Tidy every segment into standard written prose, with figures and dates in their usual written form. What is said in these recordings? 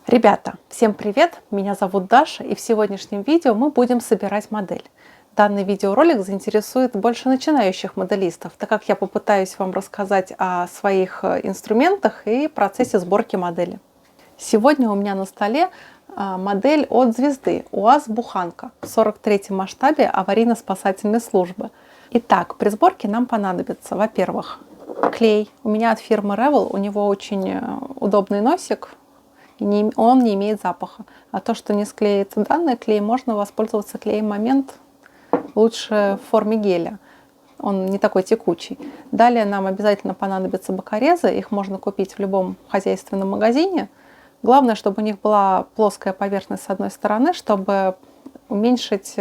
Ребята, всем привет! Меня зовут Даша, и в сегодняшнем видео мы будем собирать модель. Данный видеоролик заинтересует больше начинающих моделистов, так как я попытаюсь вам рассказать о своих инструментах и процессе сборки модели. Сегодня у меня на столе модель от звезды УАЗ-Буханка в 43-м масштабе аварийно-спасательной службы. Итак, при сборке нам понадобится, во-первых, клей. У меня от фирмы Revell, у него очень удобный носик. Он не имеет запаха. А то, что не склеится данный клей, можно воспользоваться клеем Момент, лучше в форме геля. Он не такой текучий. Далее нам обязательно понадобятся бокорезы. Их можно купить в любом хозяйственном магазине. Главное, чтобы у них была плоская поверхность с одной стороны, чтобы уменьшить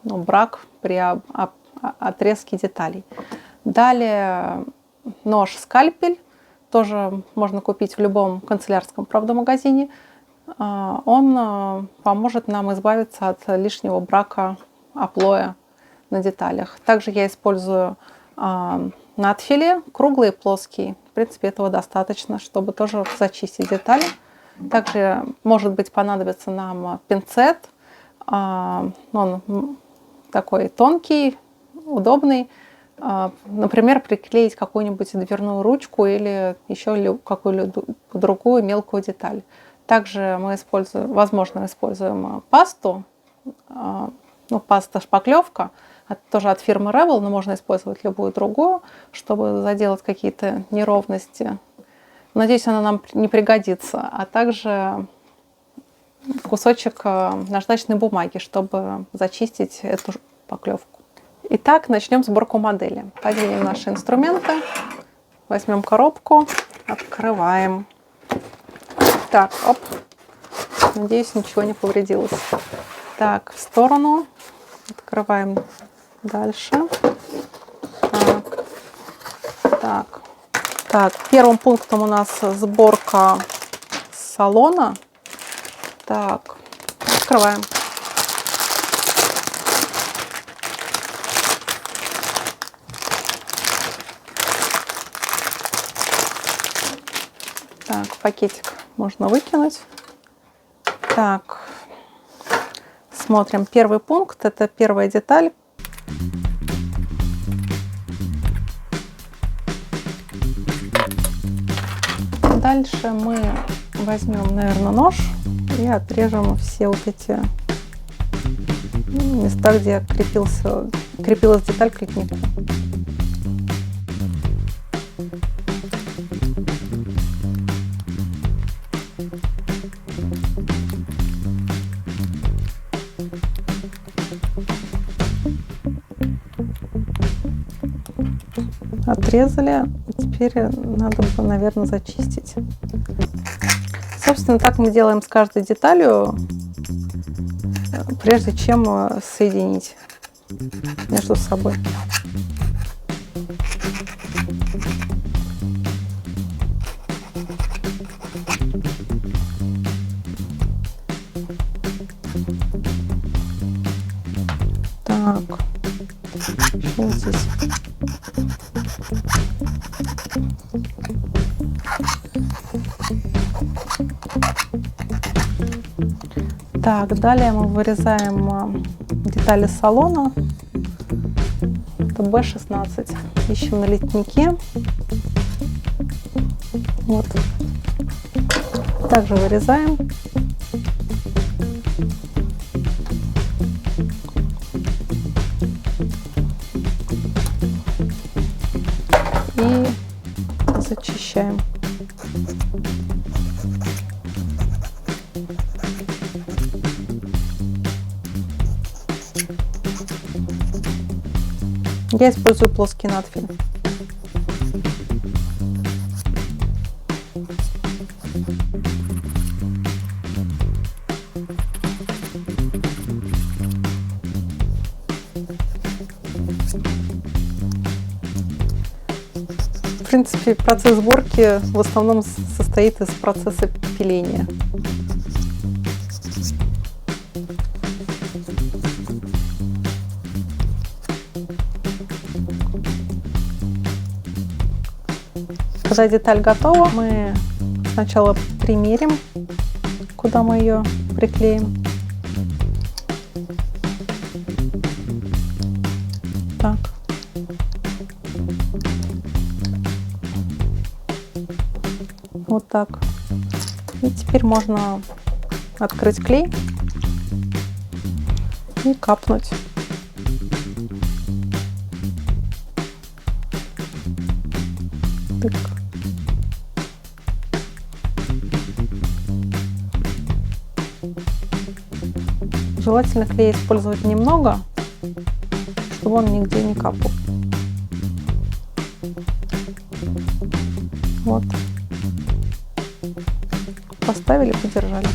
брак при отрезке деталей. Далее нож-скальпель. Тоже можно купить в любом канцелярском, правда, магазине. Он поможет нам избавиться от лишнего брака оплоя на деталях. Также я использую надфиле, круглый и плоский. В принципе, этого достаточно, чтобы тоже зачистить детали. Также, может быть, понадобится нам пинцет. Он такой тонкий, удобный. Например, приклеить какую-нибудь дверную ручку или еще какую-либо другую мелкую деталь. Также мы используем пасту, паста шпаклевка, тоже от фирмы Revell, но можно использовать любую другую, чтобы заделать какие-то неровности. Надеюсь, она нам не пригодится. А также кусочек наждачной бумаги, чтобы зачистить эту шпаклевку. Итак, начнем сборку модели. Поднимем наши инструменты, возьмем коробку, открываем. Так, оп. Надеюсь, ничего не повредилось. Так, в сторону. Открываем дальше. Так, первым пунктом у нас сборка салона. Так, открываем. Так, пакетик можно выкинуть. Так, смотрим. Первый пункт – это первая деталь. Дальше мы возьмем, наверное, нож и отрежем все вот эти места, где крепилась деталь к литнику. Отрезали, теперь надо бы, наверное, зачистить. Собственно, так мы делаем с каждой деталью, прежде чем соединить между собой. Так, что здесь? Так, далее мы вырезаем детали салона. Это B16. Ищем на литнике. Вот. Также вырезаем. И зачищаем. Я использую плоский надфиль. В принципе, процесс сборки в основном состоит из процесса пиления. Когда деталь готова, мы сначала примерим, куда мы ее приклеим. Так. Вот так. И теперь можно открыть клей и капнуть. Так. Желательно клей использовать немного, чтобы он нигде не капал. Вот. Поставили, подержали.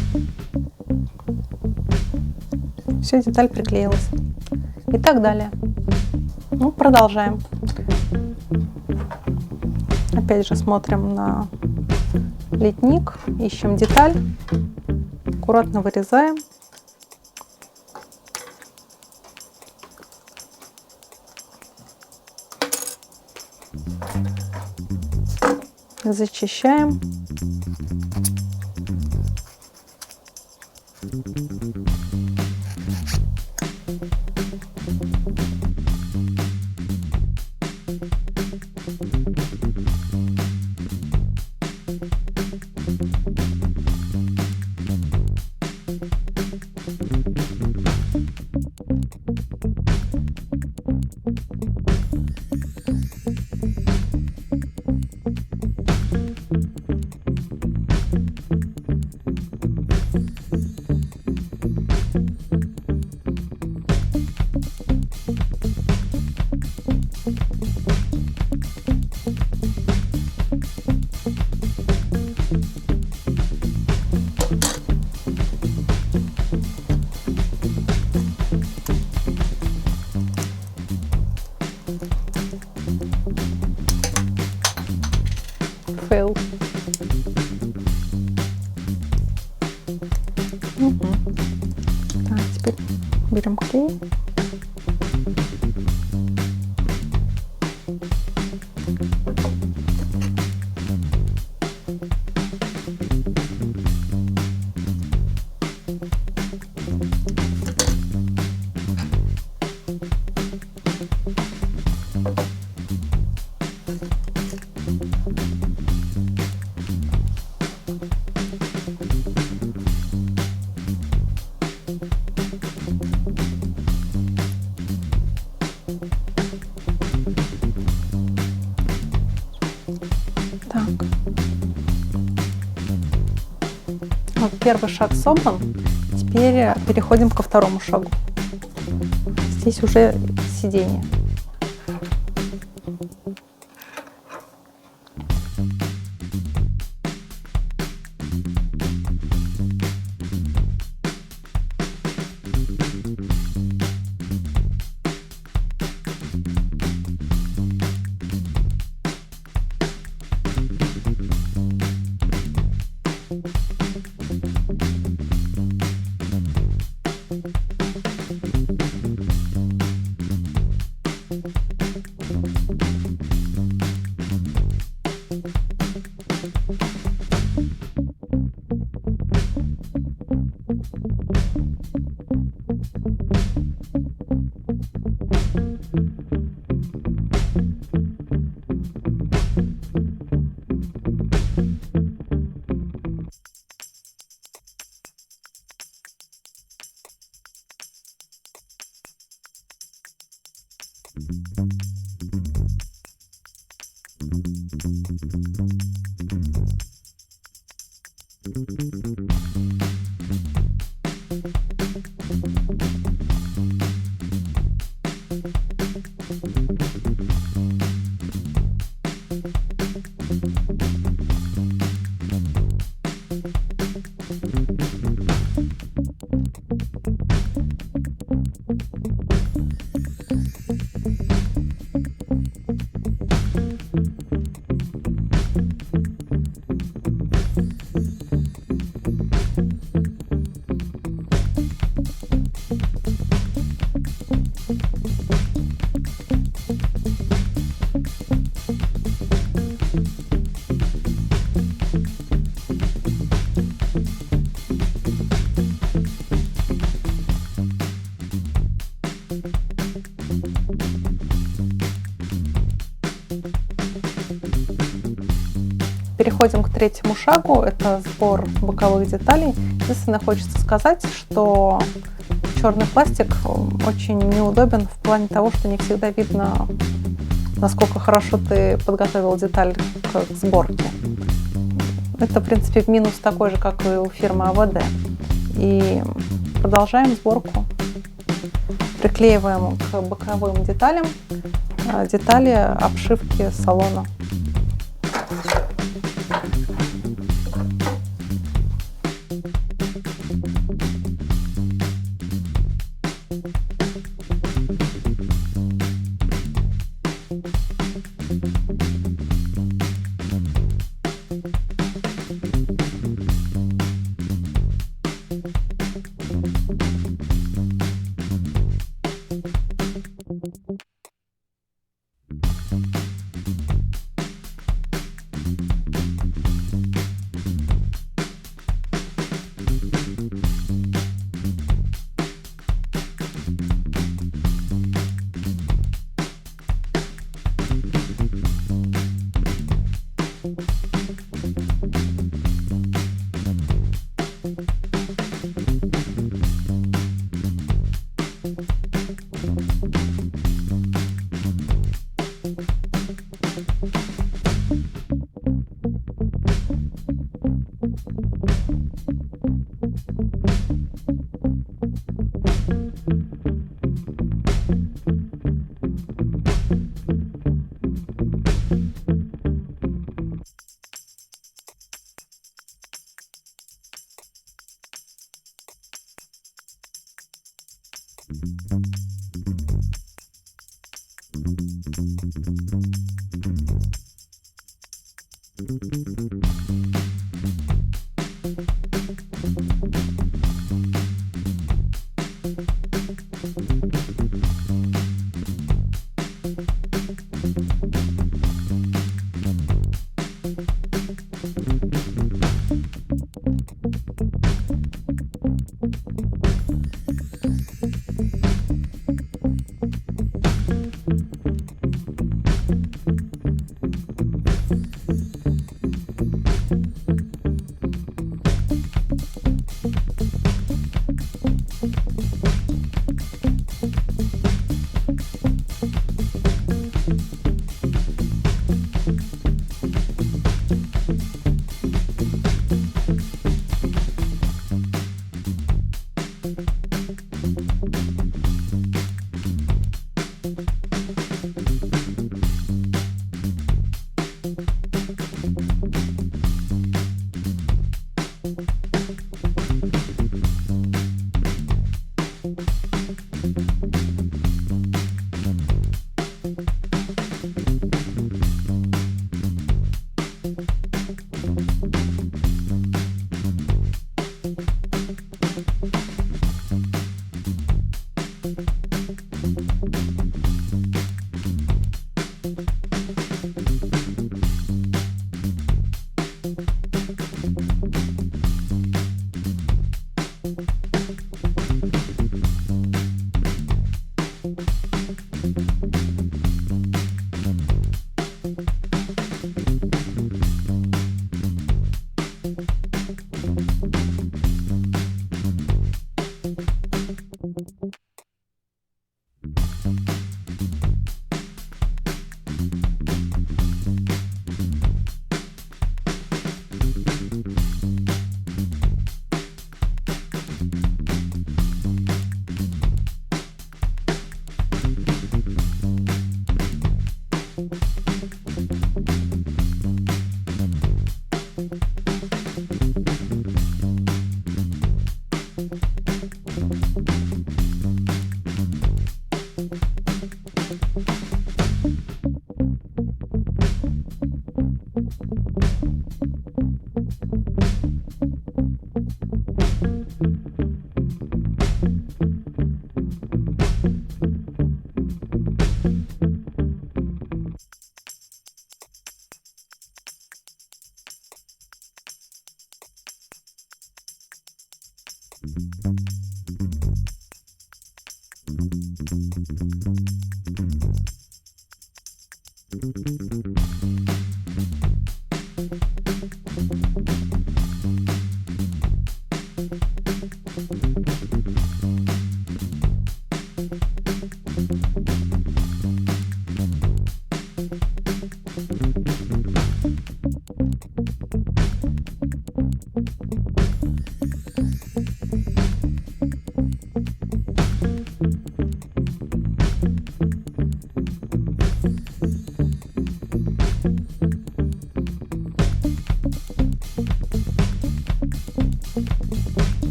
Все, деталь приклеилась. И так далее. Ну, продолжаем. Опять же смотрим на литник, ищем деталь, аккуратно вырезаем. Зачищаем. Fail. Так, теперь берем клей. Так. Вот первый шаг собран. Теперь переходим ко второму шагу. Здесь уже сиденье. Переходим к третьему шагу, это сбор боковых деталей. Единственное, хочется сказать, что черный пластик очень неудобен в плане того, что не всегда видно, насколько хорошо ты подготовил деталь к сборке. Это, в принципе, минус такой же, как и у фирмы АВД. И продолжаем сборку. Приклеиваем к боковым деталям детали обшивки салона.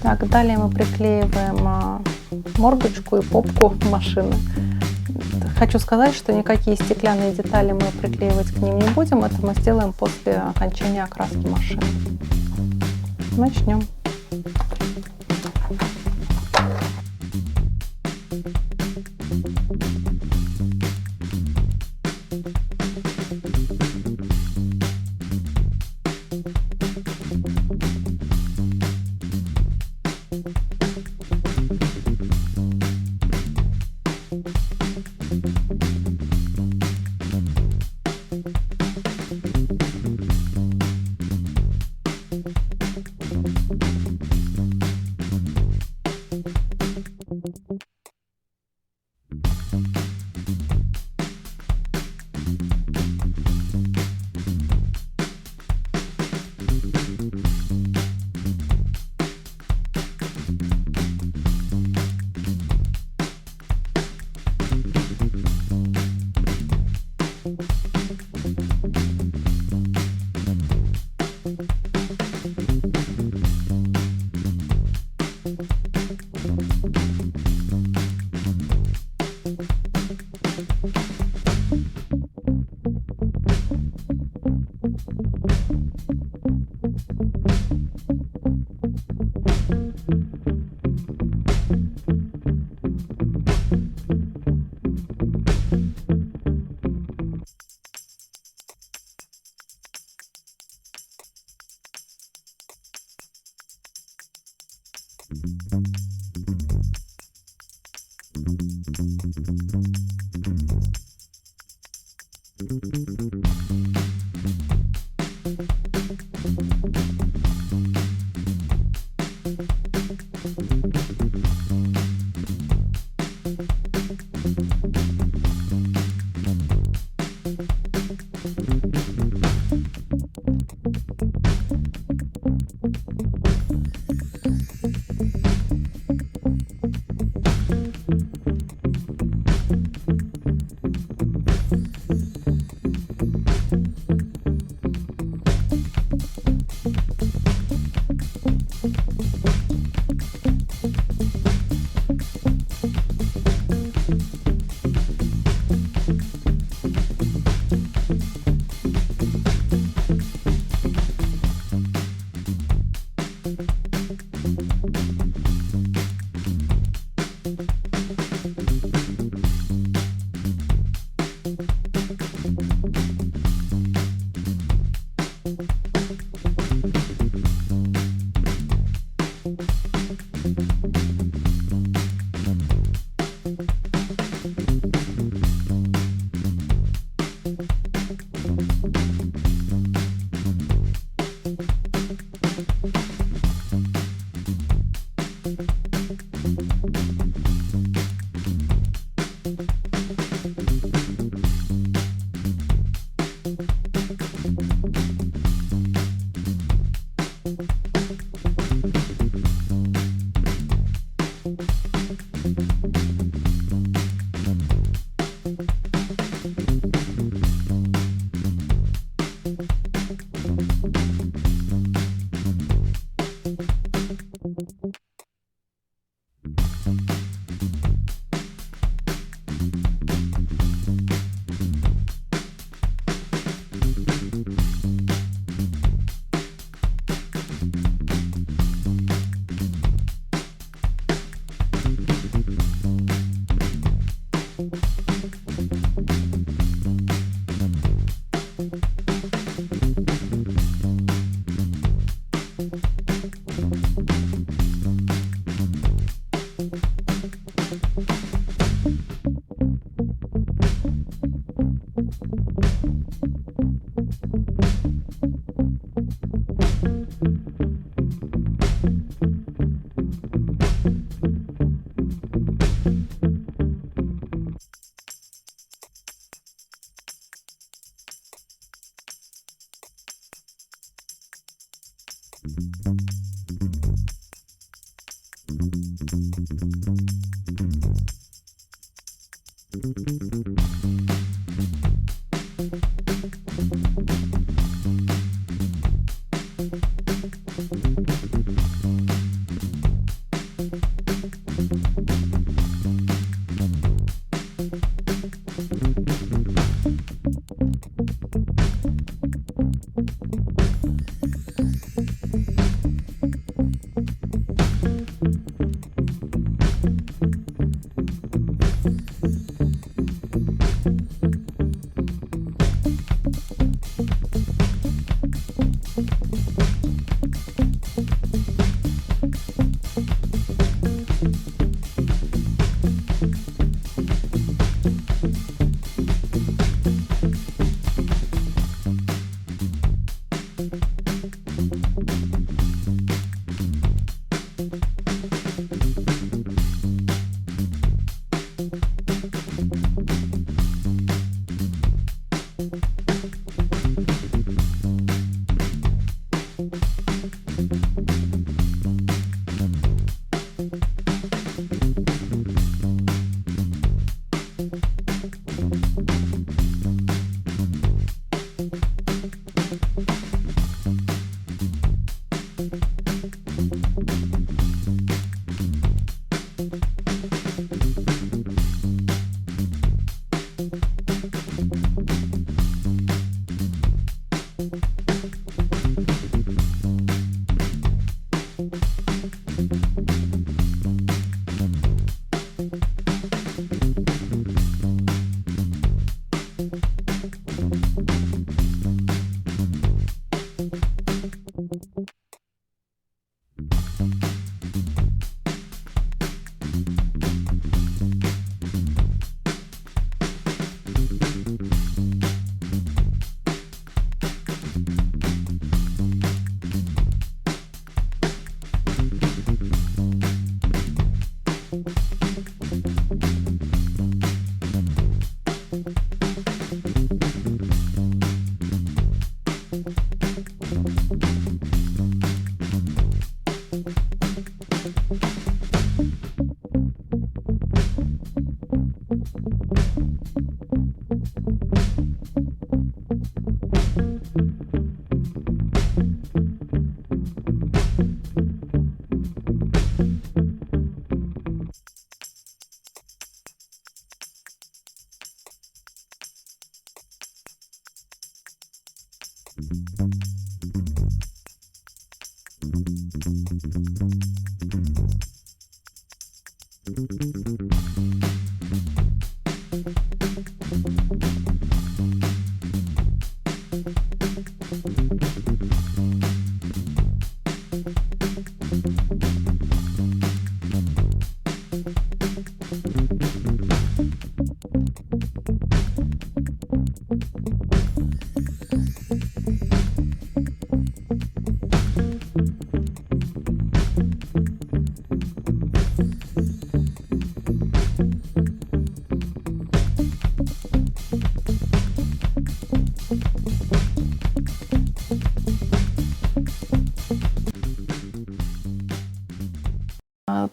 Так, далее мы приклеиваем мордочку и попку машины. Хочу сказать, что никакие стеклянные детали мы приклеивать к ним не будем. Это мы сделаем после окончания окраски машины. Начнем.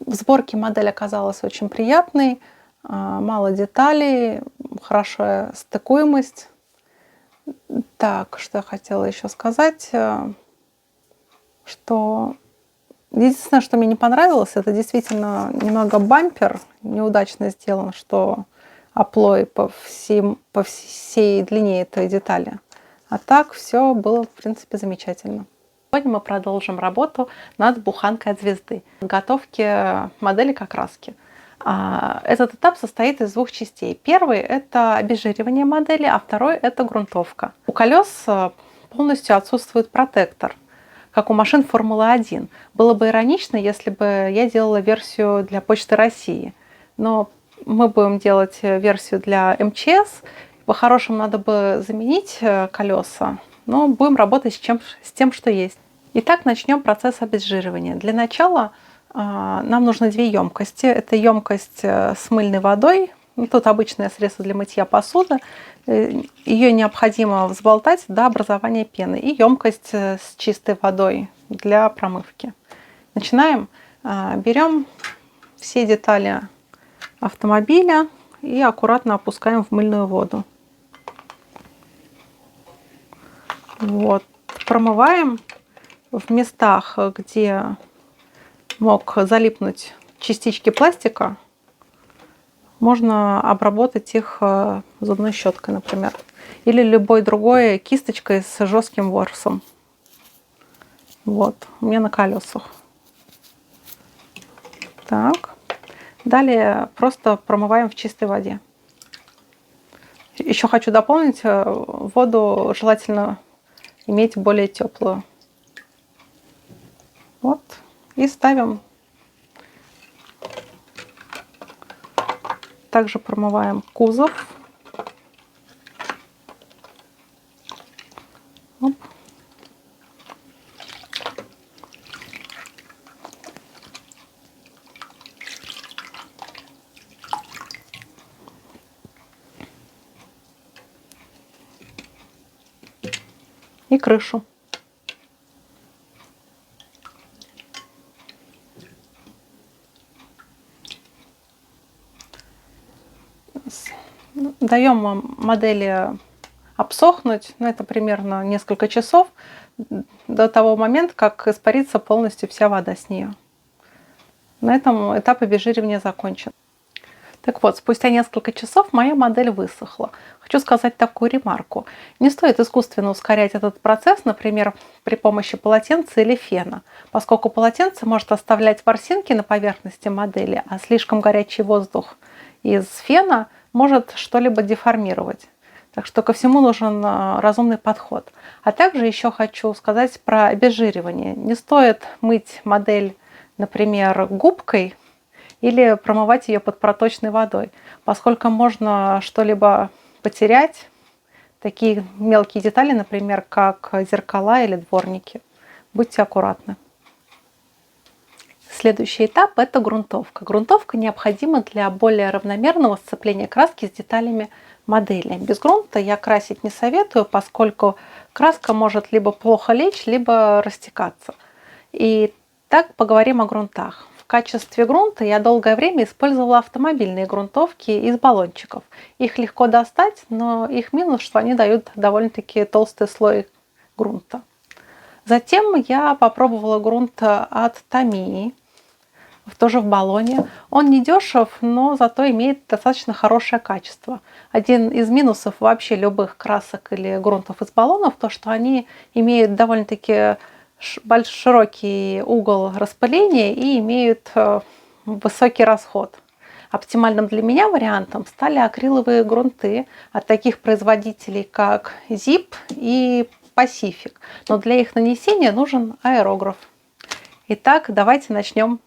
В сборке модель оказалась очень приятной, мало деталей, хорошая стыкуемость. Так, что я хотела еще сказать, что единственное, что мне не понравилось, это действительно немного бампер неудачно сделан, что оплой по всей длине этой детали. А так все было, в принципе, замечательно. Сегодня мы продолжим работу над буханкой от звезды, готовки модели к окраске. Этот этап состоит из двух частей. Первый – это обезжиривание модели, а второй – это грунтовка. У колес полностью отсутствует протектор, как у машин Формулы-1. Было бы иронично, если бы я делала версию для Почты России. Но мы будем делать версию для МЧС. По-хорошему надо бы заменить колеса, но будем работать с тем, что есть. Итак, начнем процесс обезжиривания. Для начала нам нужны две емкости. Это емкость с мыльной водой. Тут обычное средство для мытья посуды. Ее необходимо взболтать до образования пены. И емкость с чистой водой для промывки. Начинаем. Берем все детали автомобиля и аккуратно опускаем в мыльную воду. Вот. Промываем в местах, где мог залипнуть частички пластика. Можно обработать их зубной щеткой, например. Или любой другой кисточкой с жестким ворсом. Вот, у меня на колесах. Так. Далее просто промываем в чистой воде. Еще хочу дополнить, воду желательно иметь более теплую. Вот. И ставим. Также промываем кузов. Оп. И крышу. Даем модели обсохнуть, ну, это примерно несколько часов, до того момента, как испарится полностью вся вода с нее. На этом этап обезжиривания закончен. Так вот, спустя несколько часов моя модель высохла. Хочу сказать такую ремарку. Не стоит искусственно ускорять этот процесс, например, при помощи полотенца или фена, поскольку полотенце может оставлять ворсинки на поверхности модели, а слишком горячий воздух из фена может что-либо деформировать. Так что ко всему нужен разумный подход. А также еще хочу сказать про обезжиривание. Не стоит мыть модель, например, губкой или промывать ее под проточной водой, поскольку можно что-либо потерять, такие мелкие детали, например, как зеркала или дворники. Будьте аккуратны. Следующий этап – это грунтовка. Грунтовка необходима для более равномерного сцепления краски с деталями модели. Без грунта я красить не советую, поскольку краска может либо плохо лечь, либо растекаться. И так поговорим о грунтах. В качестве грунта я долгое время использовала автомобильные грунтовки из баллончиков. Их легко достать, но их минус, что они дают довольно-таки толстый слой грунта. Затем я попробовала грунт от Tamiya, тоже в баллоне. Он не дешев, но зато имеет достаточно хорошее качество. Один из минусов вообще любых красок или грунтов из баллонов, то что они имеют довольно-таки широкий угол распыления и имеют высокий расход. Оптимальным для меня вариантом стали акриловые грунты от таких производителей, как Zip и Pacific. Но для их нанесения нужен аэрограф. Итак, давайте начнем.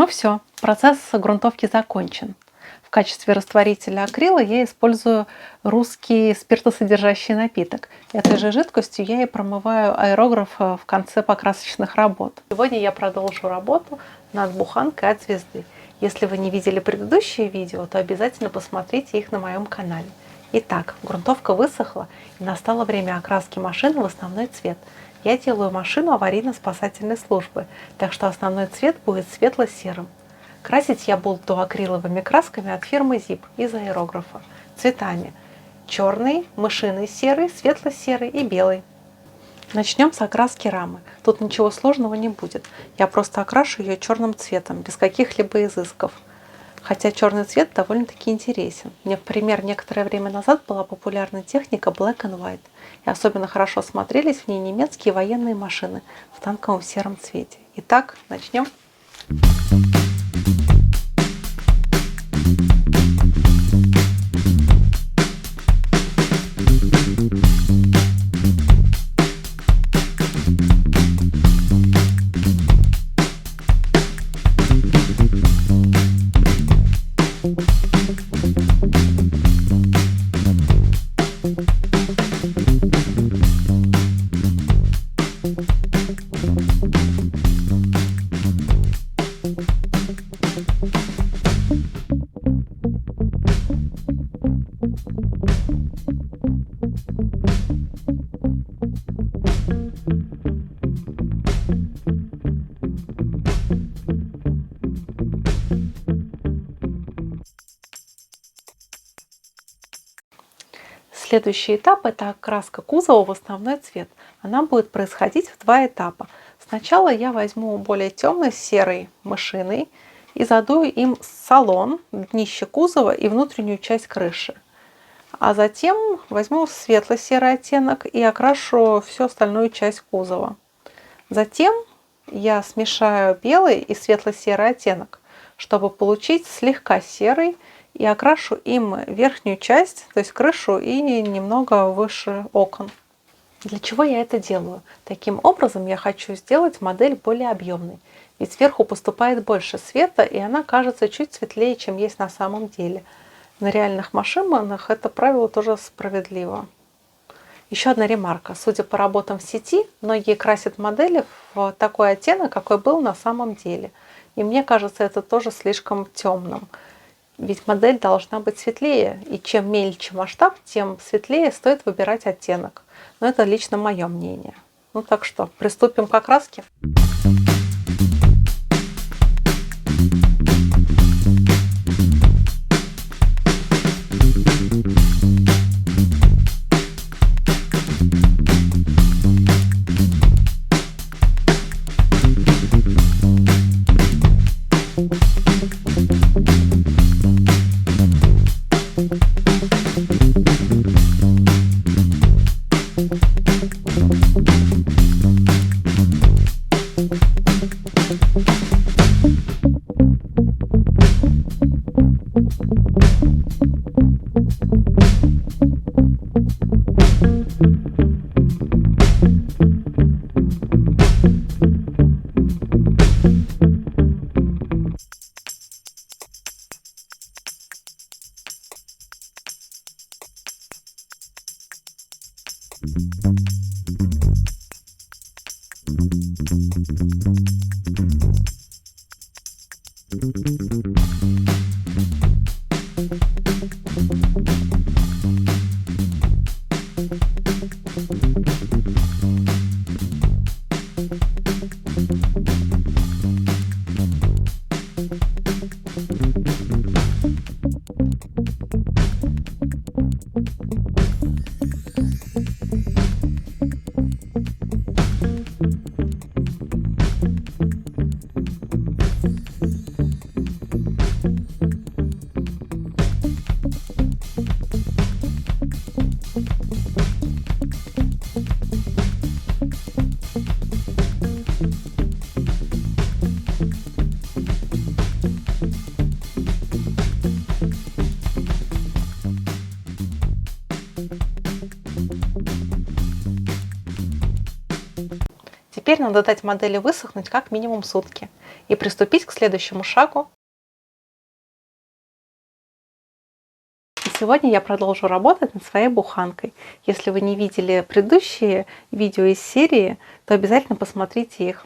Ну все, процесс грунтовки закончен. В качестве растворителя акрила я использую русский спиртосодержащий напиток. Этой же жидкостью я и промываю аэрограф в конце покрасочных работ. Сегодня я продолжу работу над буханкой от звезды. Если вы не видели предыдущие видео, то обязательно посмотрите их на моем канале. Итак, грунтовка высохла и настало время окраски машины в основной цвет. Я делаю машину аварийно-спасательной службы, так что основной цвет будет светло-серым. Красить я буду акриловыми красками от фирмы ZIP из аэрографа. Цветами: черный, мышиный серый, светло-серый и белый. Начнем с окраски рамы. Тут ничего сложного не будет. Я просто окрашу ее черным цветом, без каких-либо изысков. Хотя черный цвет довольно-таки интересен. Например, некоторое время назад была популярна техника Black and White. И особенно хорошо смотрелись в ней немецкие военные машины в танковом сером цвете. Итак, начнем. Следующий этап – это окраска кузова в основной цвет. Она будет происходить в два этапа. Сначала я возьму более темный серый мышиный и задую им салон, днище кузова и внутреннюю часть крыши. А затем возьму светло-серый оттенок и окрашу всю остальную часть кузова. Затем я смешаю белый и светло-серый оттенок, чтобы получить слегка серый, и окрашу им верхнюю часть, то есть крышу, и немного выше окон. Для чего я это делаю? Таким образом я хочу сделать модель более объемной, ведь сверху поступает больше света, и она кажется чуть светлее, чем есть на самом деле. На реальных машинах это правило тоже справедливо. Еще одна ремарка. Судя по работам в сети, многие красят модели в такой оттенок, какой был на самом деле. И мне кажется, это тоже слишком темным. Ведь модель должна быть светлее, и чем мельче масштаб, тем светлее стоит выбирать оттенок. Но это лично мое мнение. Ну так что, приступим к окраске. теперь надо дать модели высохнуть как минимум сутки и приступить к следующему шагу. И сегодня я продолжу работать над своей буханкой. Если вы не видели предыдущие видео из серии, то обязательно посмотрите их.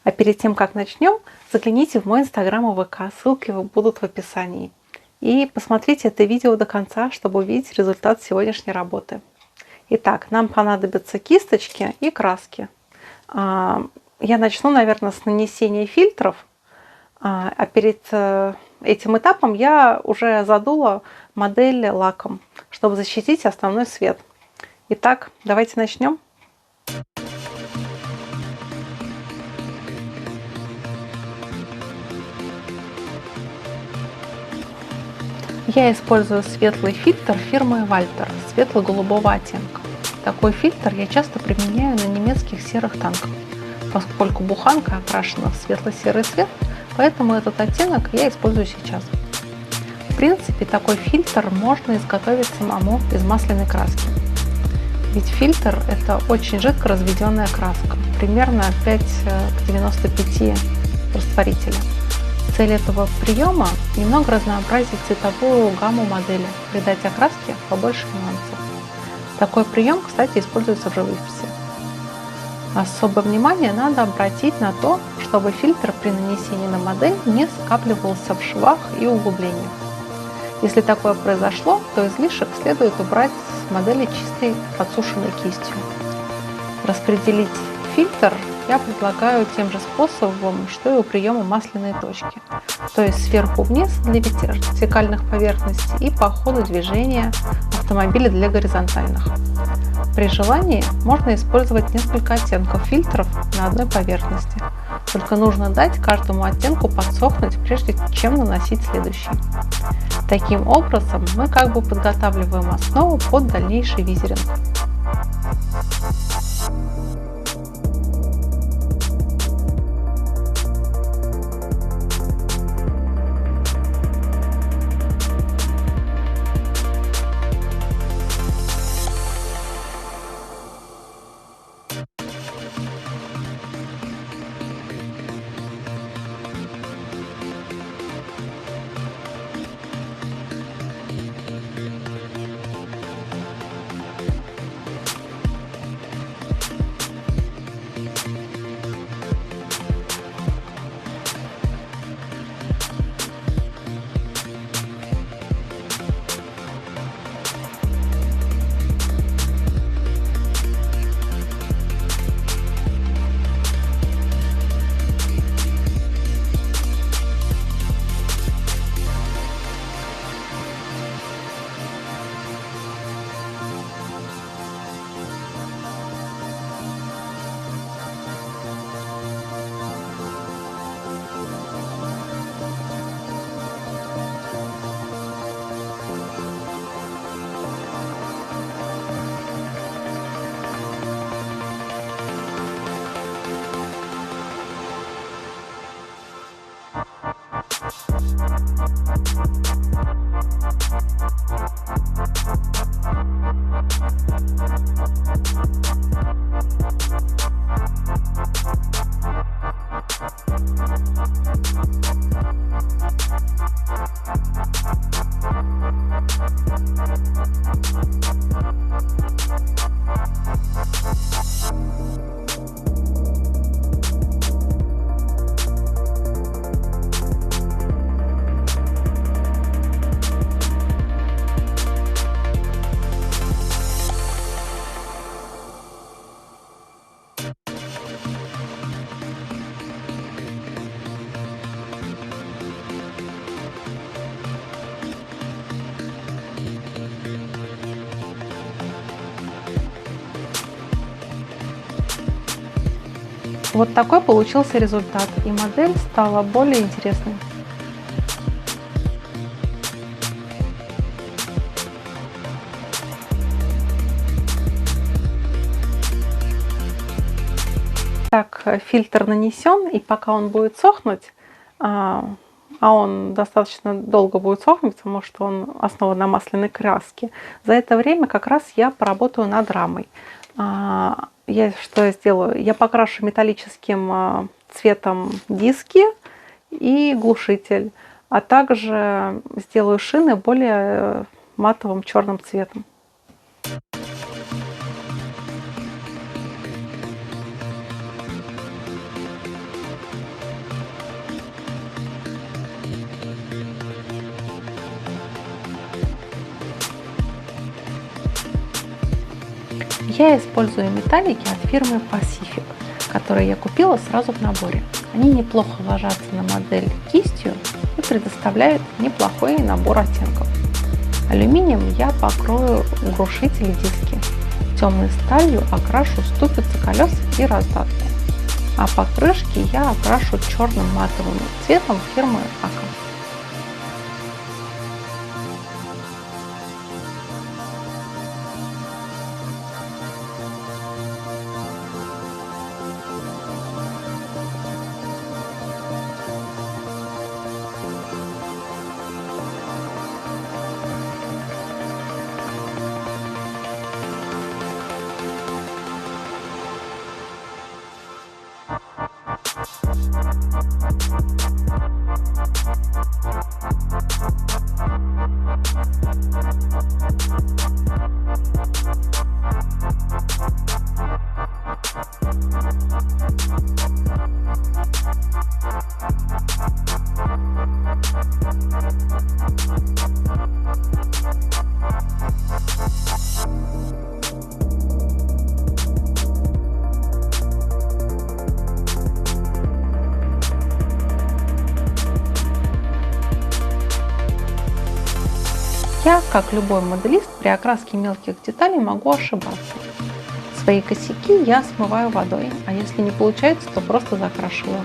А перед тем, как начнем, загляните в мой инстаграм и ВК, ссылки будут в описании. И посмотрите это видео до конца, чтобы увидеть результат сегодняшней работы. Итак, нам понадобятся кисточки и краски. Я начну, наверное, с нанесения фильтров. А перед этим этапом я уже задула модель лаком, чтобы защитить основной свет. Итак, давайте начнем. Я использую светлый фильтр фирмы Walter светло-голубого оттенка. Такой фильтр я часто применяю на немецких серых танках, поскольку буханка окрашена в светло-серый цвет, поэтому этот оттенок я использую сейчас. В принципе, такой фильтр можно изготовить самому из масляной краски. Ведь фильтр – это очень жидко разведенная краска, примерно 5 к 95 растворителя. Цель этого приема – немного разнообразить цветовую гамму модели, придать окраске побольше нюансов. Такой прием, кстати, используется в живописи. Особое внимание надо обратить на то, чтобы фильтр при нанесении на модель не скапливался в швах и углублениях. Если такое произошло, то излишек следует убрать с модели чистой подсушенной кистью. Распределить фильтр я предлагаю тем же способом, что и у приема масляной точки, то есть сверху вниз для вертикальных поверхностей и по ходу движения автомобиля для горизонтальных. При желании можно использовать несколько оттенков фильтров на одной поверхности, только нужно дать каждому оттенку подсохнуть, прежде чем наносить следующий. Таким образом мы как бы подготавливаем основу под дальнейший визеринг. Вот такой получился результат, и модель стала более интересной. Так, фильтр нанесен, и пока он будет сохнуть, а он достаточно долго будет сохнуть, потому что он основан на масляной краске, за это время как раз я поработаю над рамой. Что я сделаю? Я покрашу металлическим цветом диски и глушитель, а также сделаю шины более матовым черным цветом. Я использую металлики от фирмы Pacific, которые я купила сразу в наборе. Они неплохо ложатся на модель кистью и предоставляют неплохой набор оттенков. Алюминием я покрою глушители диски. Темной сталью окрашу ступицы колес и раздатку. А покрышки я окрашу черным матовым цветом фирмы Aca. Я, как любой моделист, при окраске мелких деталей могу ошибаться. Свои косяки я смываю водой, а если не получается, то просто закрашиваю.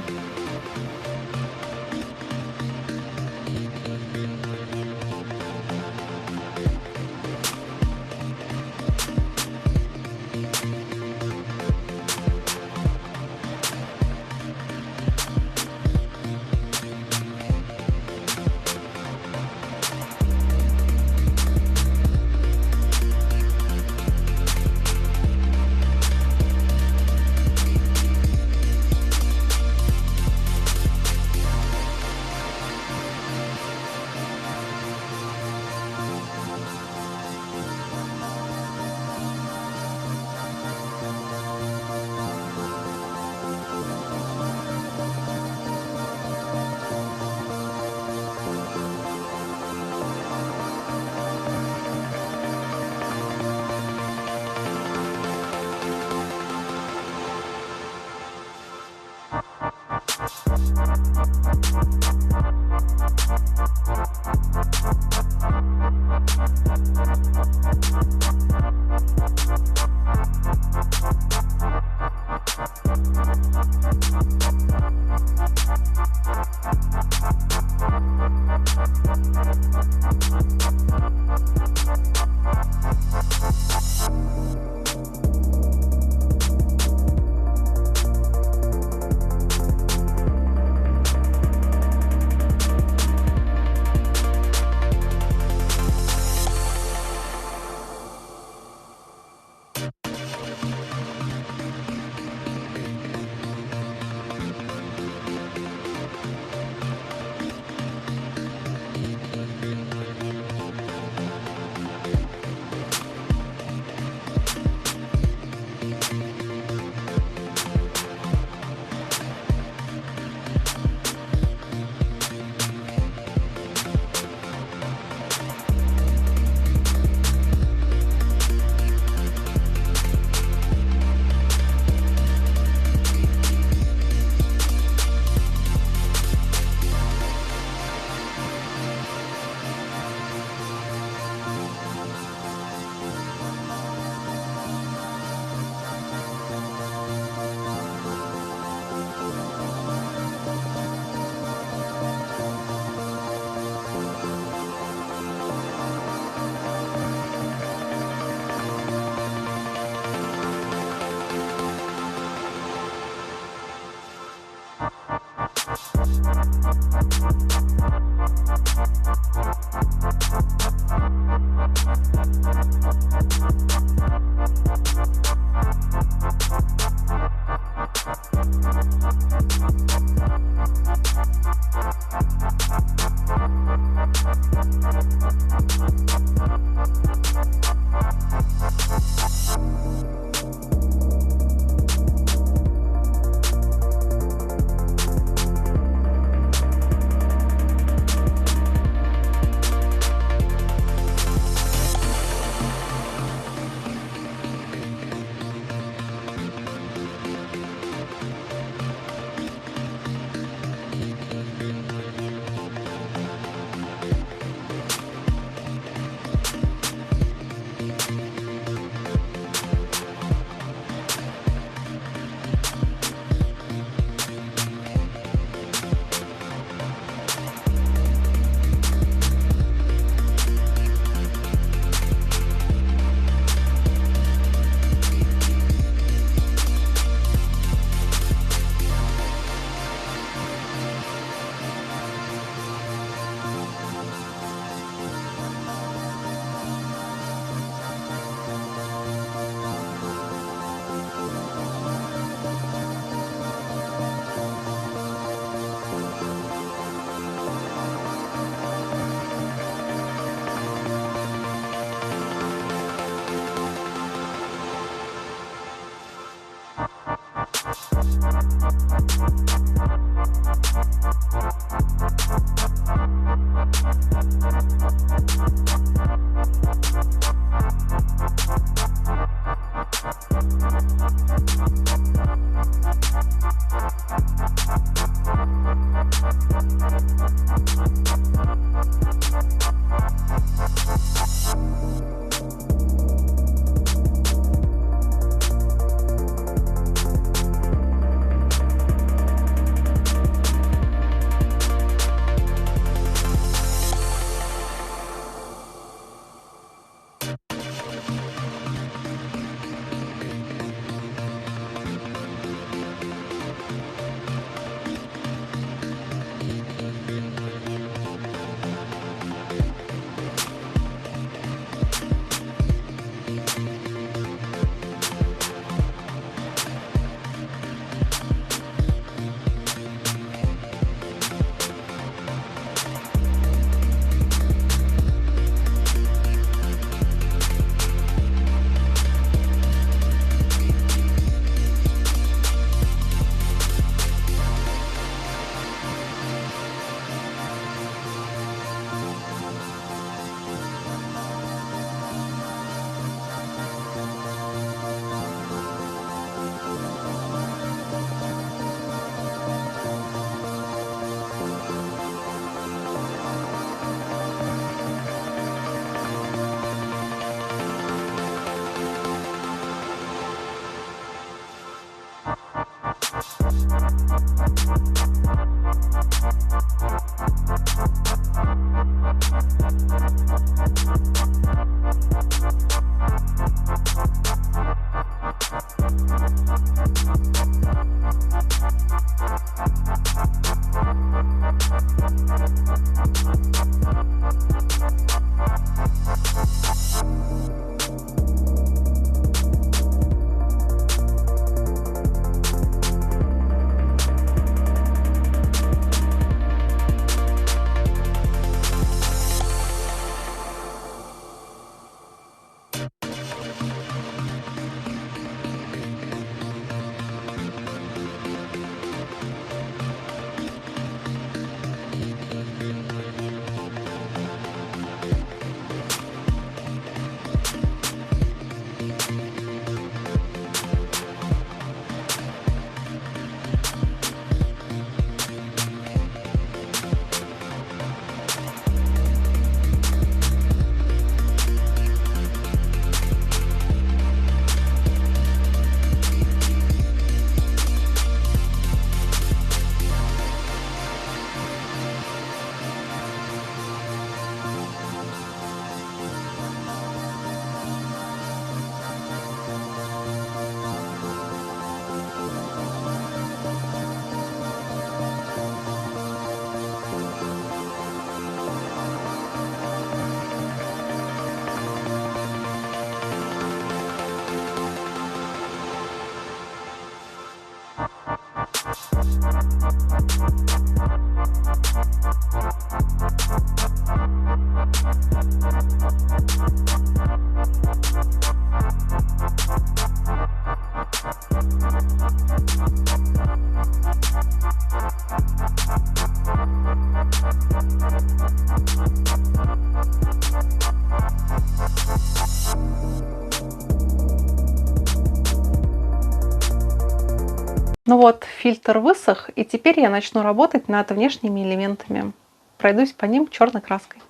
Ну вот, фильтр высох, и теперь я начну работать над внешними элементами. Пройдусь по ним черной краской.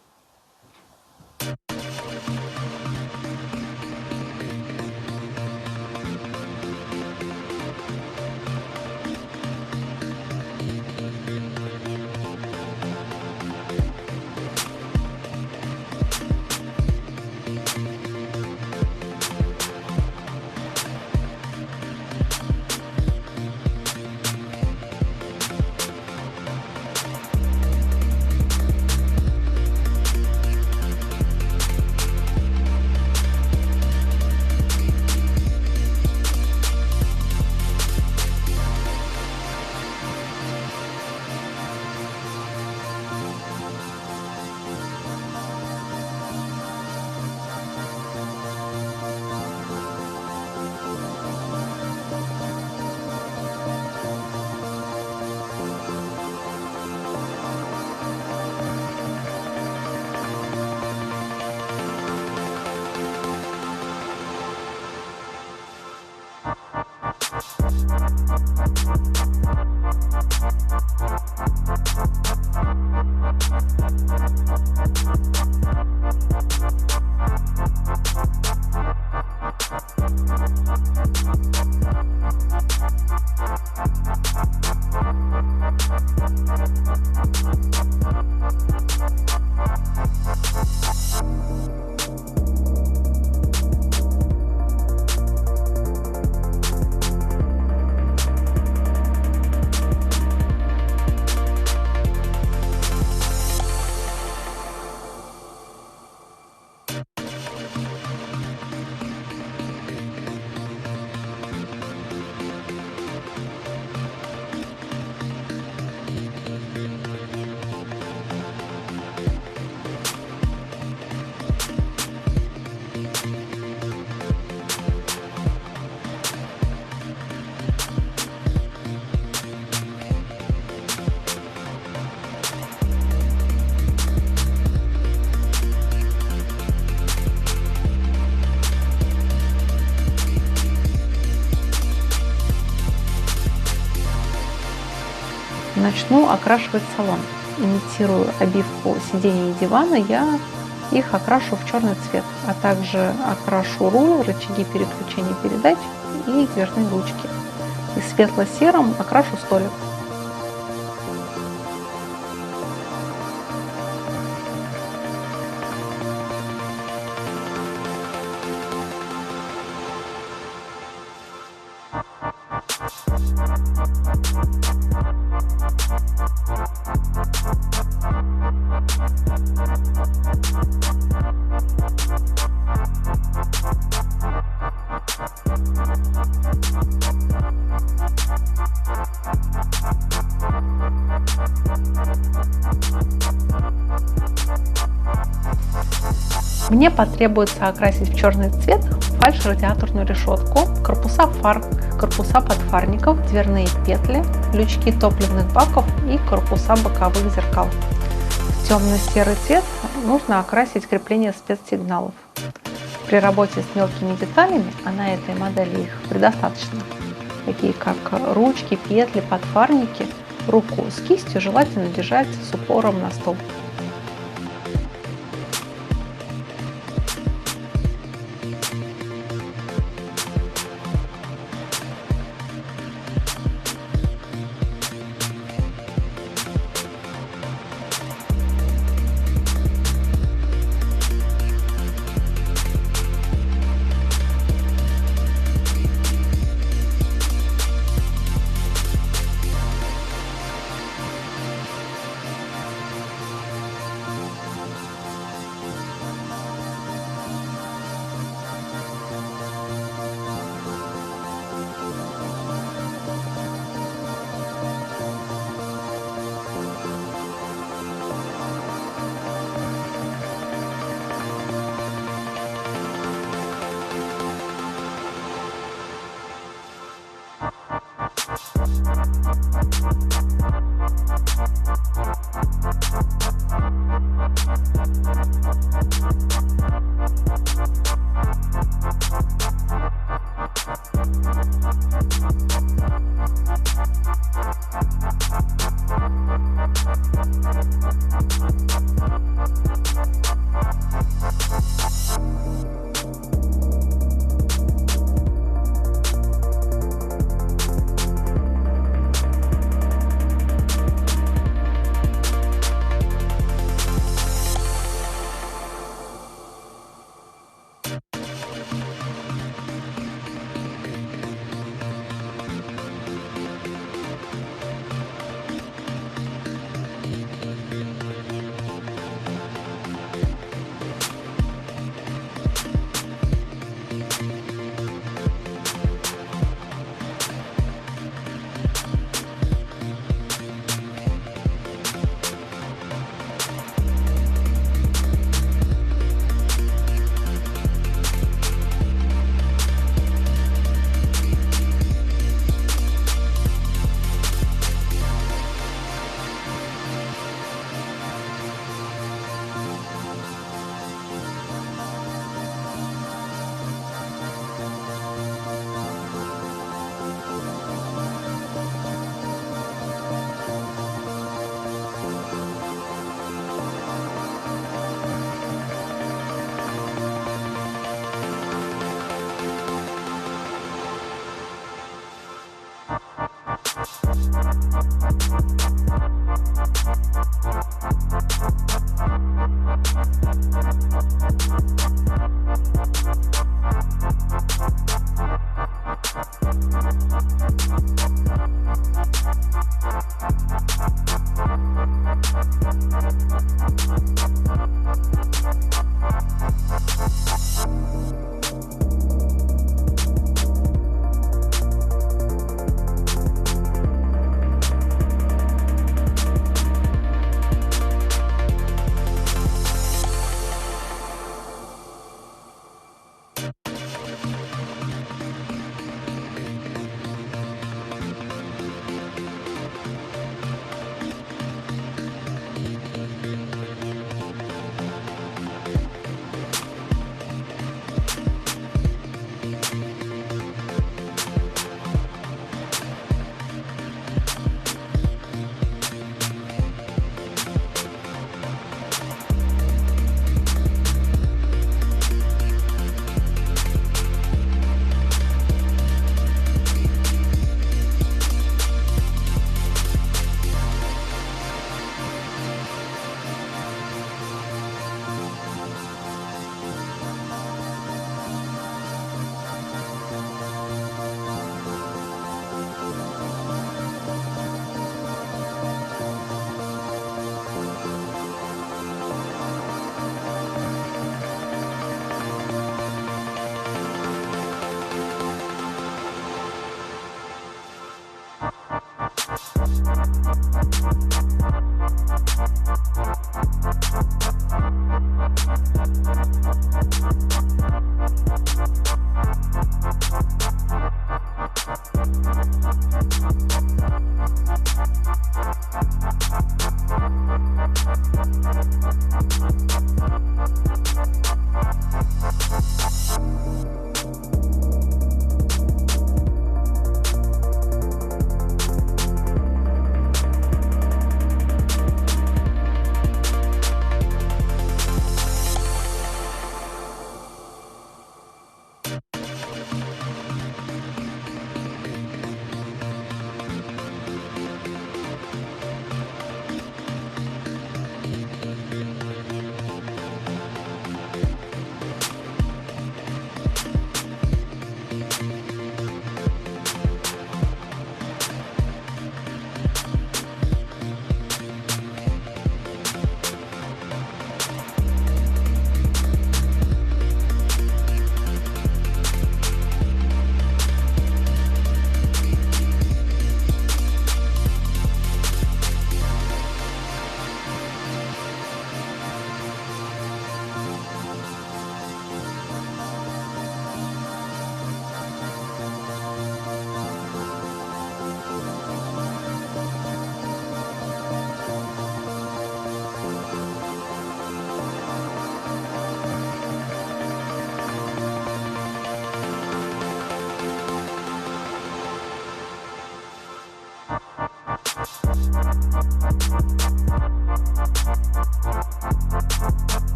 Начну окрашивать салон. Имитирую обивку сидений и дивана, я их окрашу в черный цвет, а также окрашу руль, рычаги переключения передач и дверные ручки. И светло-серым окрашу столик. Мне потребуется окрасить в черный цвет фальш-радиаторную решетку, корпуса фар, корпуса подфарников, дверные петли, лючки топливных баков и корпуса боковых зеркал. В темно-серый цвет нужно окрасить крепление спецсигналов. При работе с мелкими деталями, а на этой модели их предостаточно, такие как ручки, петли, подфарники, руку с кистью желательно держать с упором на стол.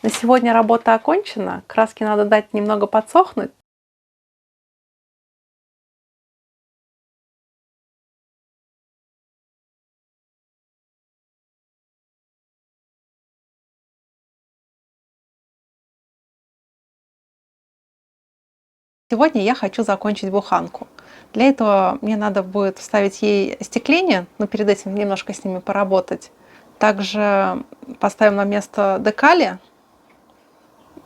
На сегодня работа окончена. Краски надо дать немного подсохнуть. Сегодня я хочу закончить буханку. Для этого мне надо будет вставить ей остекление, но перед этим немножко с ними поработать. Также поставим на место декали,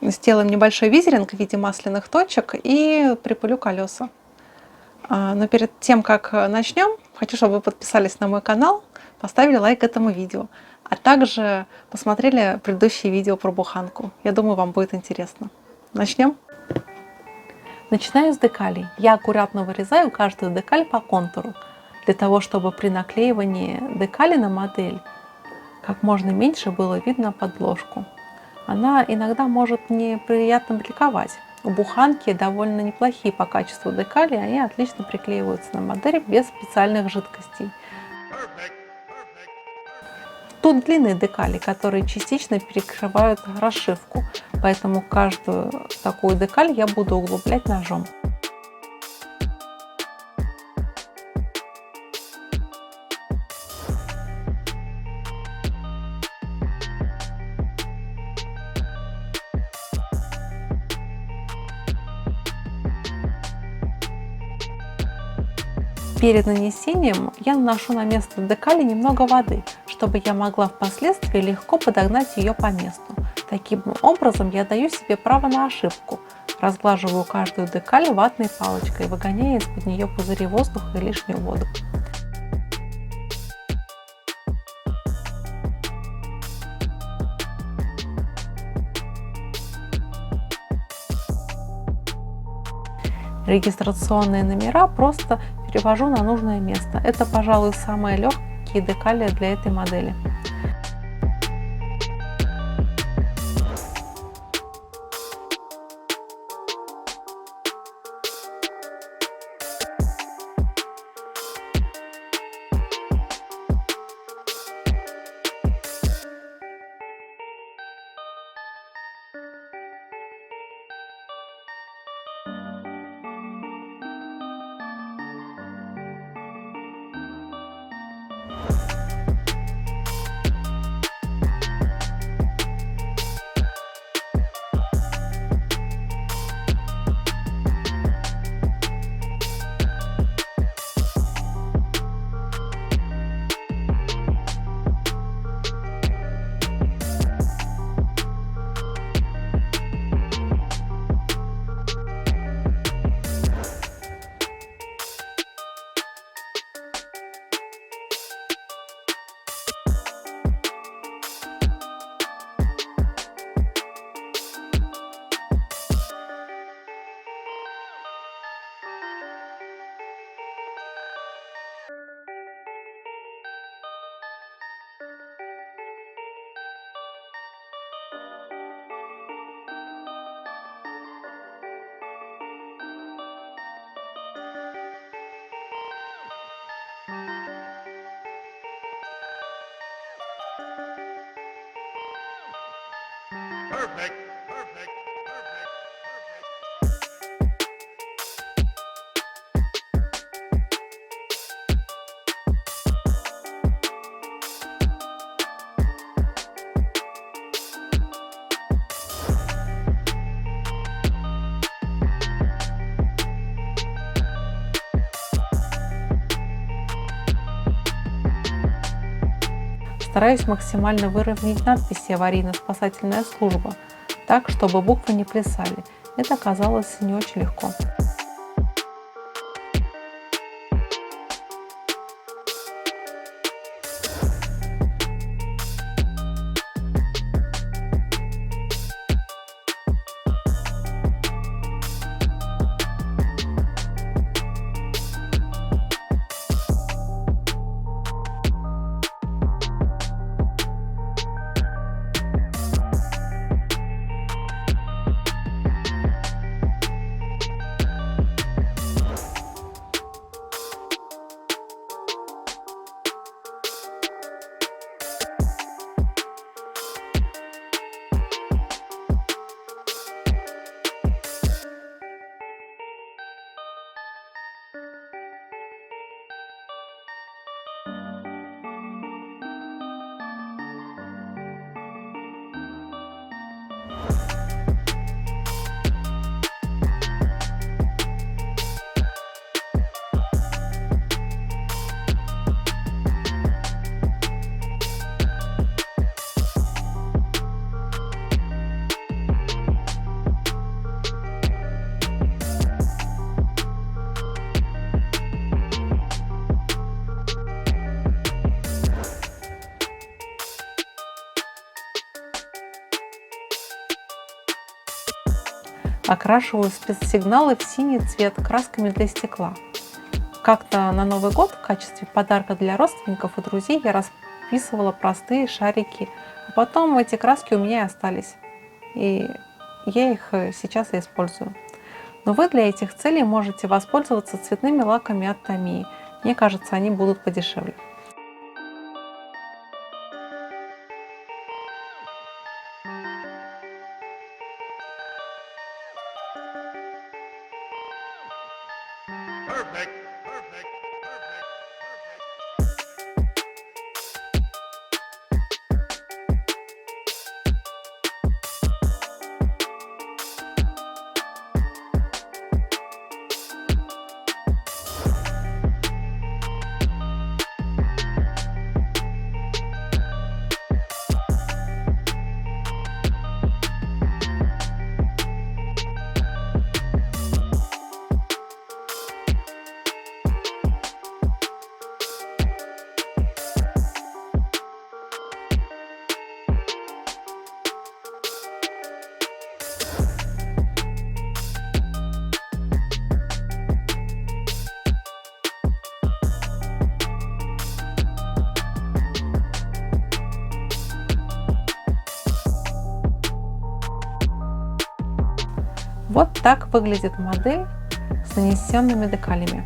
сделаем небольшой визеринг в виде масляных точек и припылю колеса. Но перед тем, как начнем, хочу, чтобы вы подписались на мой канал, поставили лайк этому видео, а также посмотрели предыдущие видео про буханку. Я думаю, вам будет интересно. Начнем? Начинаю с декалей. Я аккуратно вырезаю каждую декаль по контуру, для того, чтобы при наклеивании декали на модель как можно меньше было видно подложку. Она иногда может неприятно бликовать. У буханки довольно неплохие по качеству декали, они отлично приклеиваются на модель без специальных жидкостей. Тут длинные декали, которые частично перекрывают расшивку, поэтому каждую такую декаль я буду углублять ножом. Перед нанесением я наношу на место декали немного воды, чтобы я могла впоследствии легко подогнать ее по месту. Таким образом я даю себе право на ошибку. Разглаживаю каждую декаль ватной палочкой, выгоняя из-под нее пузыри воздуха и лишнюю воду. Регистрационные номера просто перевожу на нужное место. Это, пожалуй, самые легкие декали для этой модели. Perfect, perfect, perfect, Стараюсь максимально выровнять надписи «Аварийно-спасательная служба», так, чтобы буквы не плясали. Это оказалось не очень легко. Окрашиваю спецсигналы в синий цвет красками для стекла. Как-то на Новый год в качестве подарка для родственников и друзей я расписывала простые шарики, а потом эти краски у меня и остались. И я их сейчас и использую. Но вы для этих целей можете воспользоваться цветными лаками от Tamiya. Мне кажется, они будут подешевле. perfect, perfect, perfect, perfect. Вот так выглядит модель с нанесенными декалями.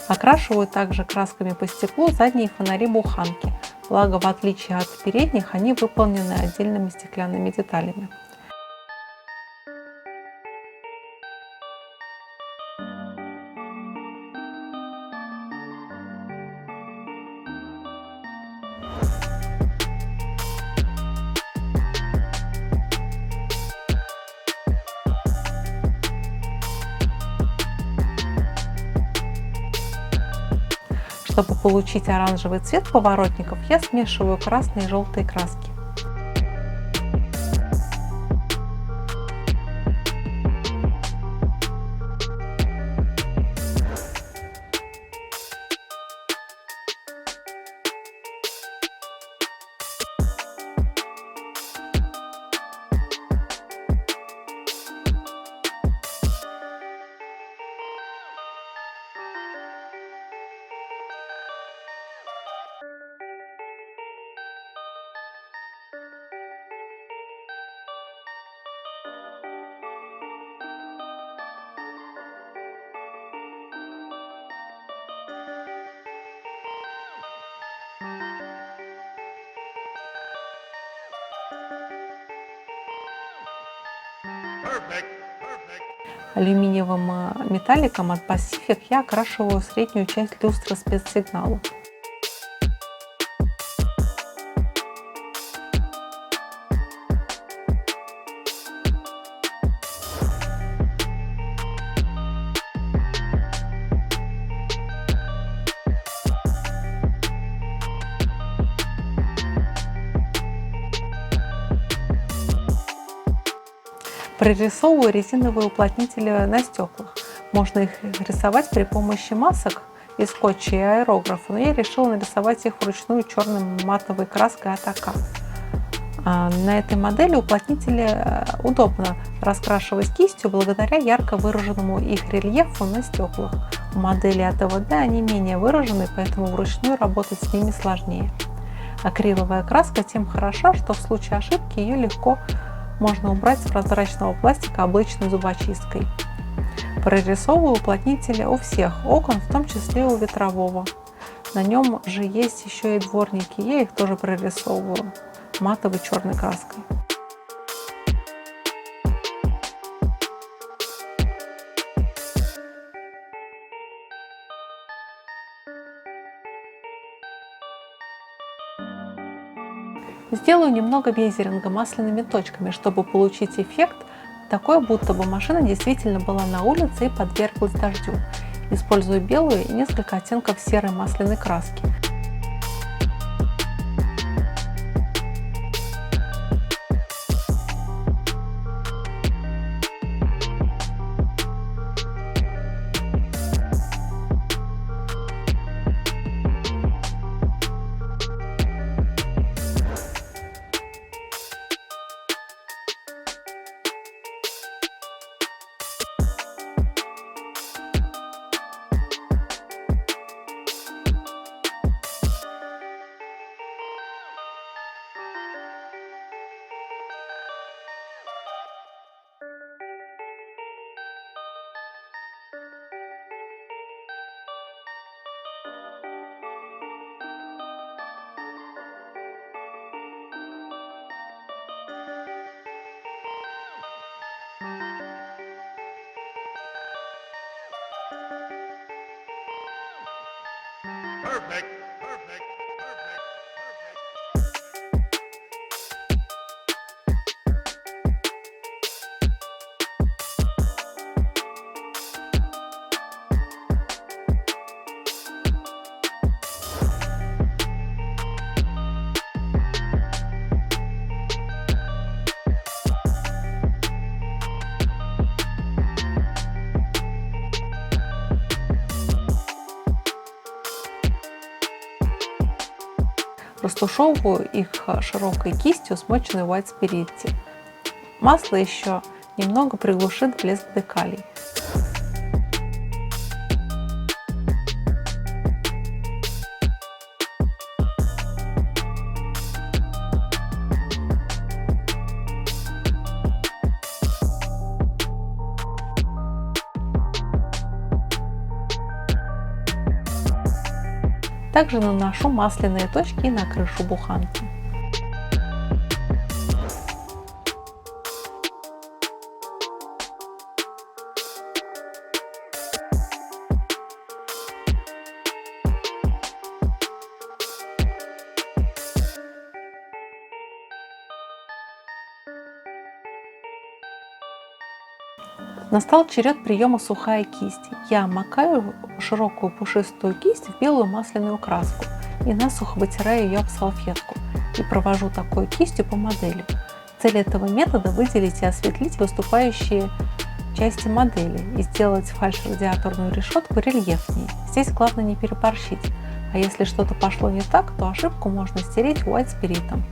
Окрашиваю также красками по стеклу задние фонари-буханки, благо в отличие от передних они выполнены отдельными стеклянными деталями. Чтобы получить оранжевый цвет поворотников, я смешиваю красные и желтые краски. Perfect. Perfect. Алюминиевым металликом от Pacific я окрашиваю среднюю часть люстры спецсигнала. Прорисовываю резиновые уплотнители на стеклах. Можно их рисовать при помощи масок из скотча и аэрографа, но я решила нарисовать их вручную черной матовой краской от АК. На этой модели уплотнители удобно раскрашивать кистью благодаря ярко выраженному их рельефу на стеклах. У модели от АВД они менее выражены, поэтому вручную работать с ними сложнее. Акриловая краска тем хороша, что в случае ошибки ее легко можно убрать с прозрачного пластика обычной зубочисткой. Прорисовываю уплотнители у всех окон, в том числе у ветрового. На нем же есть еще и дворники, я их тоже прорисовываю матовой черной краской. Сделаю немного бейзеринга масляными точками, чтобы получить эффект такой, будто бы машина действительно была на улице и подверглась дождю. Использую белую и несколько оттенков серой масляной краски. Perfect. Perfect. Perfect. Растушевываю их широкой кистью, смоченной White Spirity. Масло еще немного приглушит блеск декалей. Также наношу масляные точки на крышу буханки. Настал черед приема сухая кисть. Я макаю широкую пушистую кисть в белую масляную краску и насухо вытираю ее об салфетку и провожу такой кистью по модели. Цель этого метода — выделить и осветлить выступающие части модели и сделать фальш-радиаторную решетку рельефнее. Здесь главное не переборщить, а если что-то пошло не так, то ошибку можно стереть white спиритом.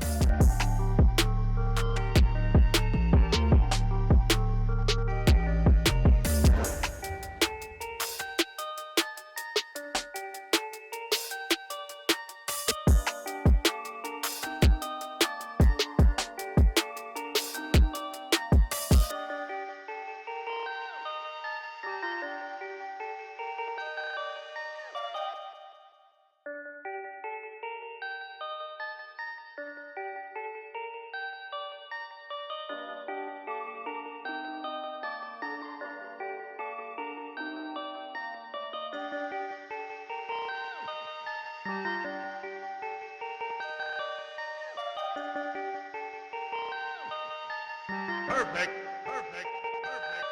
Perfect. Perfect. Perfect.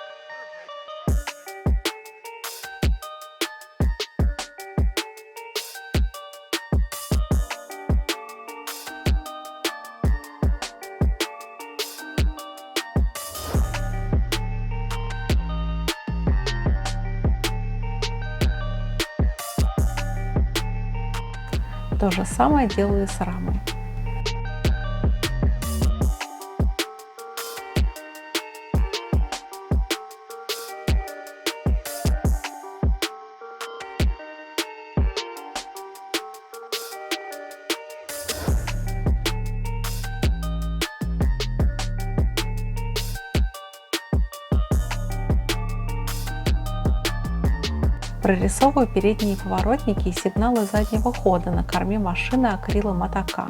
То же самое делаю и с рамой. Прорисовываю передние поворотники и сигналы заднего хода на корме машины акрила мотока.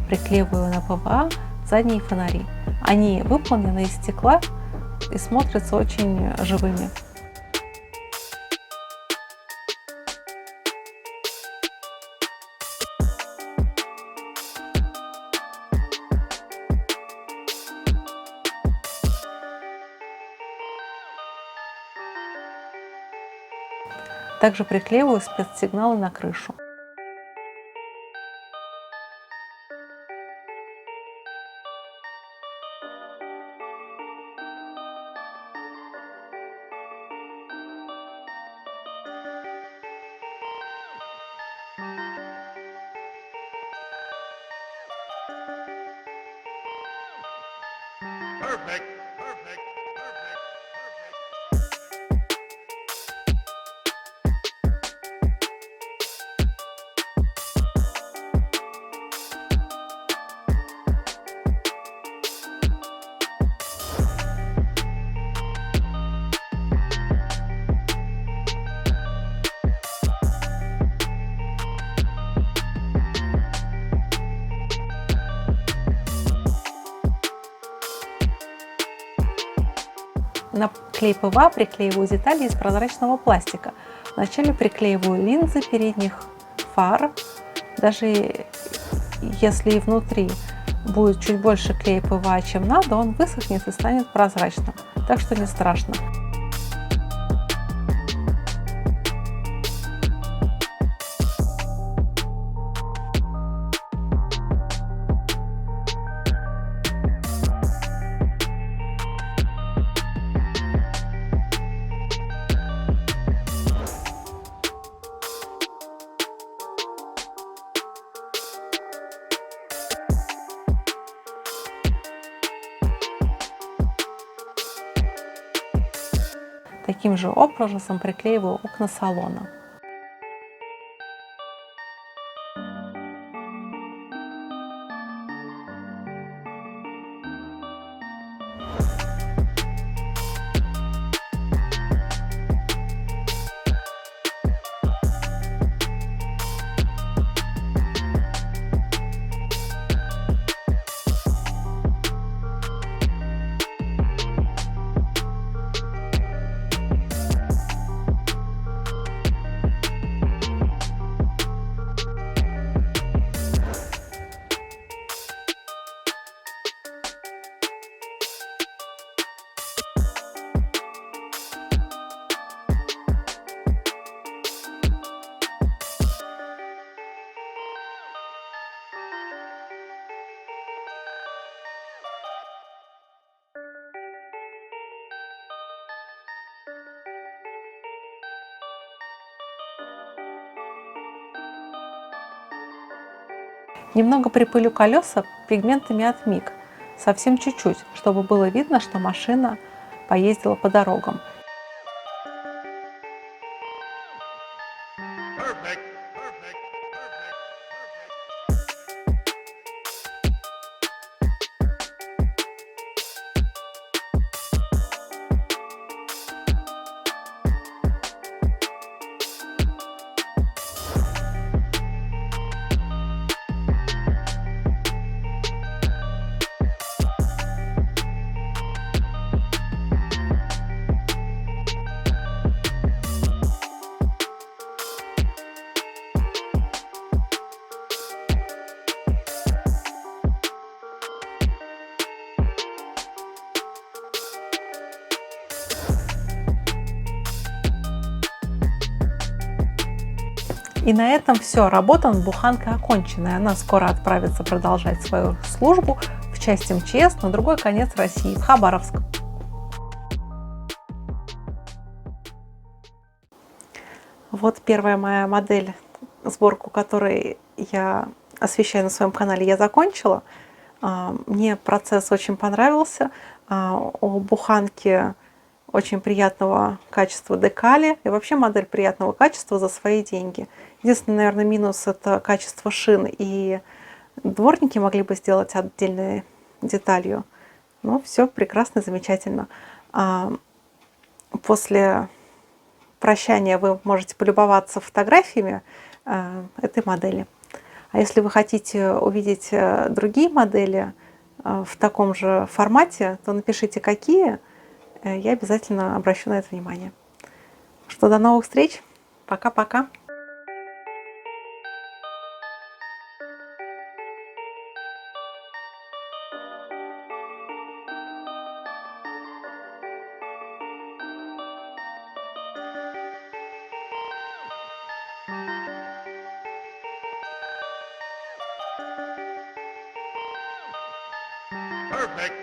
Приклеиваю на ПВА задние фонари. Они выполнены из стекла и смотрятся очень живыми. Также приклеиваю спецсигналы на крышу. Perfect. Perfect. Perfect. На клей ПВА приклеиваю детали из прозрачного пластика. Вначале приклеиваю линзы передних фар, даже если внутри будет чуть больше клея ПВА, чем надо, он высохнет и станет прозрачным. Так что не страшно. Таким же образом приклеиваю окна салона. Немного припылю колеса пигментами от МИГ, совсем чуть-чуть, чтобы было видно, что машина поездила по дорогам. Perfect. Perfect. И на этом все, работа над буханкой окончена. Она скоро отправится продолжать свою службу в часть МЧС на другой конец России, в Хабаровск. Вот первая моя модель, сборку которой я освещаю на своем канале, я закончила. Мне процесс очень понравился. У буханки очень приятного качества декали. И вообще модель приятного качества за свои деньги. Единственный, наверное, минус — это качество шин. И дворники могли бы сделать отдельной деталью. Но все прекрасно, замечательно. После прощания вы можете полюбоваться фотографиями этой модели. А если вы хотите увидеть другие модели в таком же формате, то напишите, какие. Я обязательно обращу на это внимание. Что, до новых встреч. Пока-пока. Perfect.